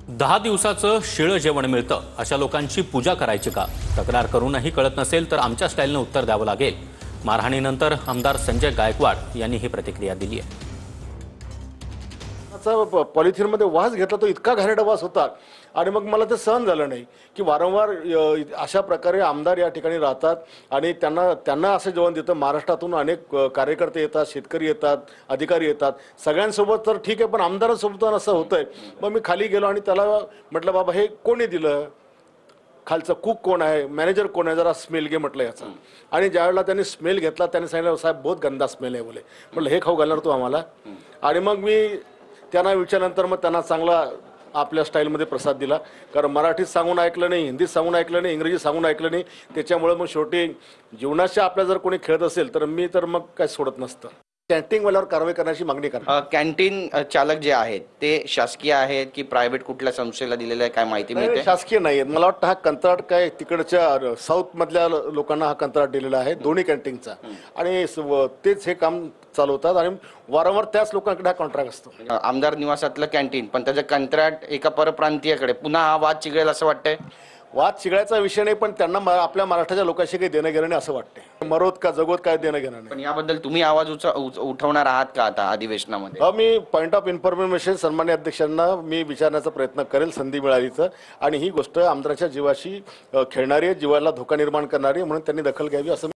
10 दिवसाचं शिळं जेवण मिळतं अशा लोकांची पूजा करायची का? तक्रार करूनही कळत नसेल तर आमच्या स्टाईलनं उत्तर द्यावं लागेल. मारहाणीनंतर आमदार संजय गायकवाड यांनी ही प्रतिक्रिया दिली आहे. पॉलिथिनमध्ये वास घेतला, तो इतका घाणेरडा वास होता आणि मग मला ते सहन झालं नाही की वारंवार अशा प्रकारे आमदार या ठिकाणी राहतात आणि त्यांना असं जेवण देतं. महाराष्ट्रातून अनेक कार्यकर्ते येतात, शेतकरी येतात, अधिकारी येतात, सगळ्यांसोबत तर ठीक आहे, पण आमदारांसोबत असं होतंय. मग मी खाली गेलो आणि त्याला म्हटलं, बाबा हे कोणी दिलं? खालचं कुक कोण आहे, मॅनेजर कोण आहे, जरा स्मेल घे म्हटलं याचा. आणि ज्यावेळेला त्यांनी स्मेल घेतला, त्यांनी सांगितलं, साहेब बहुत गंदा स्मेल आहे बोले. म्हटलं हे खाऊ घालणार तू आम्हाला? आणि मग मी त्यांना विचारल्यानंतर मग त्यांना चांगला आपल्या स्टाईलमध्ये प्रसाद दिला. कारण मराठीत सांगून ऐकलं नाही, हिंदीत सांगून ऐकलं नाही, इंग्रजीत सांगून ऐकलं नाही. त्याच्यामुळे मग शेवटी जीवनाशी आपल्या जर कोणी खेळत असेल तर मी तर मग काय सोडत नसतं. कॅन्टीनवाल्यावर कारवाई करण्याची मागणी करणार. कॅन्टीन चालक जे आहेत ते शासकीय आहेत की प्रायव्हेट कुठल्या संस्थेला दिलेलं आहे, काय माहिती मिळते? शासकीय नाही आहेत. मला वाटतं हा कंत्राट काय तिकडच्या साऊथ मधल्या लोकांना हा कंत्राट दिलेला आहे, दोन्ही कॅन्टीनचा. आणि तेच हे काम चालवतात आणि वारंवार त्याच लोकांकडे हा कॉन्ट्रॅक्ट असतो. आमदार निवासातलं कॅन्टीन, पण त्याचं कंत्राट एका परप्रांतीयकडे. पुन्हा हा वाद चिघळेल असं वाटतंय? वाद चिघळायचा विषय नाही, पण त्यांना आपल्या महाराष्ट्राच्या लोकांशी काही देणं घेणं नाही असं वाटतंय. मरोत का जगोत काय देणं घेणं नाही. पण याबद्दल तुम्ही आवाज उठवणार आहात का आता अधिवेशनामध्ये? मी पॉईंट ऑफ इन्फॉर्मेशन सन्मान्य अध्यक्षांना मी विचारण्याचा प्रयत्न करेल संधी मिळाली तर. आणि ही गोष्ट आमदाराच्या जीवाशी खेळणारी आहे, जीवाला धोका निर्माण करणारी आहे, म्हणून त्यांनी दखल घ्यावी असं